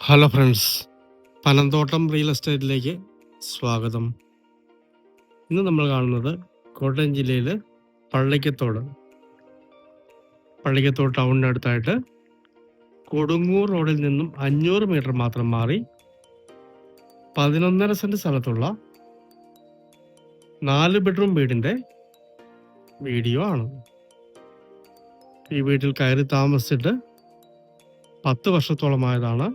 Hello friends, Panamthottam real എസ്റ്റേറ്റിലേക്ക് സ്വാഗതം. ഇന്ന് നമ്മൾ കാണുന്നത് കോട്ടയം ജില്ലയിൽ പള്ളിക്കത്തോട് ടൗണിനടുത്തായിട്ട് കൊടുങ്ങൂർ റോഡിൽ നിന്നും 500 മീറ്റർ മാത്രം മാറി 11.5 സെന്റ് സ്ഥലത്തുള്ള 4 ബെഡ്റൂം വീടിൻ്റെ വീഡിയോ ആണ്. ഈ വീട്ടിൽ കയറി താമസിച്ചിട്ട് 10 വർഷത്തോളമായതാണ്.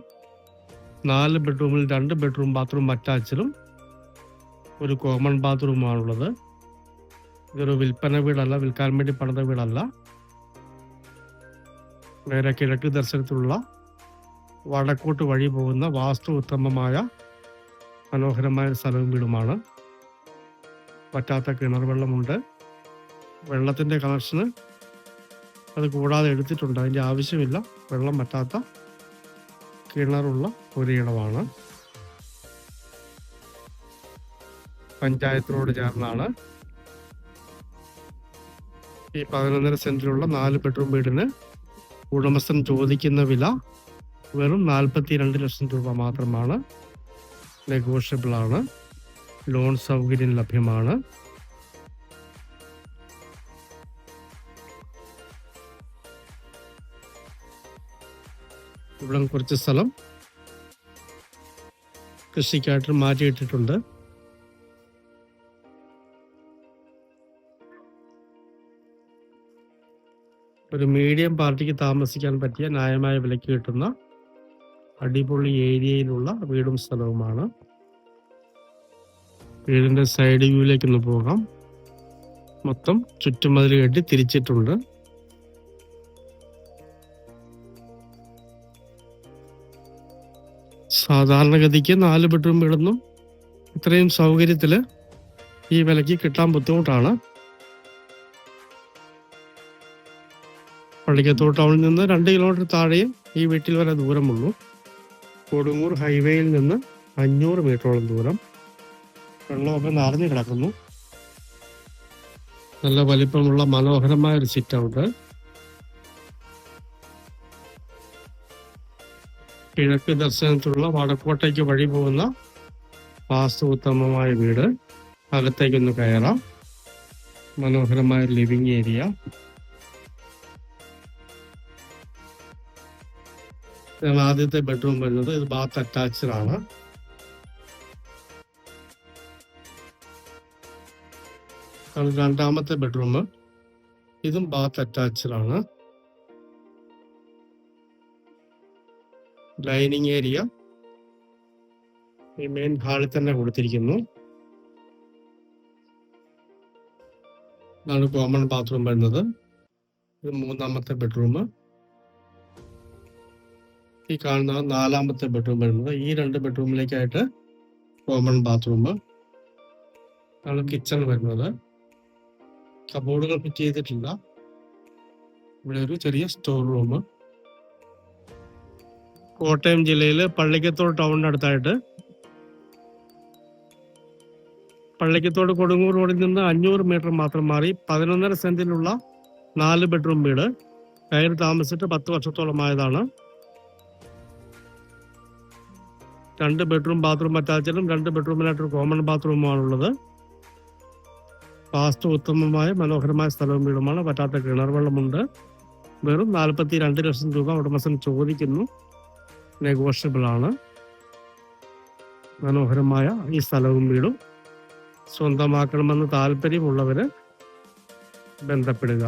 4 ബെഡ്റൂമിൽ 2 ബെഡ്റൂം ബാത്റൂം അറ്റാച്ചിലും ഒരു കോമൺ ബാത്റൂമാണുള്ളത്. ഇതൊരു വിൽപ്പന വീടല്ല, വിൽക്കാൻ വേണ്ടി പണിത വീടല്ല. നേരെ കിഴക്ക് ദർശനത്തിലുള്ള വടക്കോട്ട് വഴി പോകുന്ന വാസ്തു ഉത്തമമായ മനോഹരമായ സ്ഥലവും വീടുമാണ്. പറ്റാത്ത കിണർ വെള്ളമുണ്ട്. വെള്ളത്തിൻ്റെ കണക്ഷന് അത് കൂടാതെ എടുത്തിട്ടുണ്ട്, അതിൻ്റെ ആവശ്യമില്ല. വെള്ളം പറ്റാത്ത കിണറുള്ള ഒരിടമാണ്. പഞ്ചായത്തിനോട് ചേർന്നാണ്. ഈ 11.5 സെന്റിലുള്ള 4 ബെഡ്റൂം വീടിന് ഉടമസ്ഥൻ ചോദിക്കുന്ന വില വെറും 42 ലക്ഷം രൂപ മാത്രമാണ്. നെഗോഷ്യബിൾ ആണ്. ലോൺ സൗകര്യം ലഭ്യമാണ്. ഇവിടെ കുറച്ച് സ്ഥലം കൃഷിക്കായിട്ട് മാറ്റിയിട്ടിട്ടുണ്ട്. ഒരു മീഡിയം പാർട്ടിക്ക് താമസിക്കാൻ പറ്റിയ ന്യായമായ വിലയ്ക്ക് കിട്ടുന്ന അടിപൊളി ഏരിയയിലുള്ള വീടും സ്ഥലവുമാണ്. വീടിൻ്റെ സൈഡ് വ്യൂയിലേക്കൊന്ന് പോകാം. മൊത്തം ചുറ്റുമതിൽ കെട്ടി തിരിച്ചിട്ടുണ്ട്. സാധാരണഗതിക്ക് 4 ബെഡ്റൂം വീടൊന്നും ഇത്രയും സൗകര്യത്തിൽ ഈ വിലയ്ക്ക് കിട്ടാൻ ബുദ്ധിമുട്ടാണ്. പള്ളിക്കത്തോട് ടൗണിൽ നിന്ന് 2 കിലോമീറ്റർ താഴെയും ഈ വീട്ടിൽ വരെ ദൂരമുള്ളൂ. കൊടുങ്ങൂർ ഹൈവേയിൽ നിന്ന് 500 മീറ്ററോളം ദൂരം. വെള്ളമൊക്കെ നിറഞ്ഞു കിടക്കുന്നു. നല്ല വലിപ്പമുള്ള മനോഹരമായ ഒരു സിറ്റ് ഔട്ട്. കിഴക്ക് ദർശനത്തിലുള്ള വടക്കോട്ടേക്ക് വഴി പോകുന്ന വാസ്തു ഉത്തമമായ വീട്. അകത്തേക്കൊന്ന് കയറാം. മനോഹരമായ ലിവിങ് ഏരിയ. ഇതാണ് ആദ്യത്തെ ബെഡ്റൂം വരുന്നത്. ഇത് ബാത്ത് അറ്റാച്ച്ഡ് ആണ്. രണ്ടാമത്തെ ബെഡ്റൂം. ഇതും ബാത്ത് അറ്റാച്ച്ഡ് ആണ്. ഡൈനിങ് ഏരിയ ഈ മെയിൻ ഹാളിൽ തന്നെ കൊടുത്തിരിക്കുന്നു. ഇതാണ് കോമൺ ബാത്റൂം വരുന്നത്. ഇത് 3ാമത്തെ ബെഡ്റൂം. ഈ കാണുന്ന 4ാമത്തെ ബെഡ്റൂം വരുന്നത്. ഈ 2 ബെഡ്റൂമിലേക്കായിട്ട് കോമൺ ബാത്റൂം. ആണ് കിച്ചൺ വരുന്നത്. കബോർഡുകൾ ഫിറ്റ് ചെയ്തിട്ടില്ല. ഇവിടെ ഒരു ചെറിയ സ്റ്റോർ റൂം. കോട്ടയം ജില്ലയിൽ പള്ളിക്കത്തോട് ടൗണിനടുത്തായിട്ട് പള്ളിക്കത്തോട് കൊടുങ്ങൂർ റോഡിൽ നിന്ന് 500 മീറ്റർ മാത്രം മാറി 11.5 സെന്റിലുള്ള 4 ബെഡ്റൂം വീട്. കയറി താമസിച്ചിട്ട് 10 വർഷത്തോളമായതാണ്. 2 ബെഡ്റൂം ബാത്റൂം അറ്റാച്ചഡും 2 ബെഡ്റൂമിലായിട്ടൊരു കോമൺ ബാത്റൂമാണുള്ളത്. വാസ്തു ഉത്തമമായ മനോഹരമായ സ്ഥലവും വീടുമാണ്. പറ്റാത്ത കിണർ വെള്ളമുണ്ട്. വെറും 42 ലക്ഷം രൂപ ഉടമസ്ഥൻ ചോദിക്കുന്നു. നെഗോഷ്യബിൾ ആണ്. മനോഹരമായ ഈ സ്ഥലവും വീടും സ്വന്തമാക്കണമെന്ന് താല്പര്യമുള്ളവര് ബന്ധപ്പെടുക.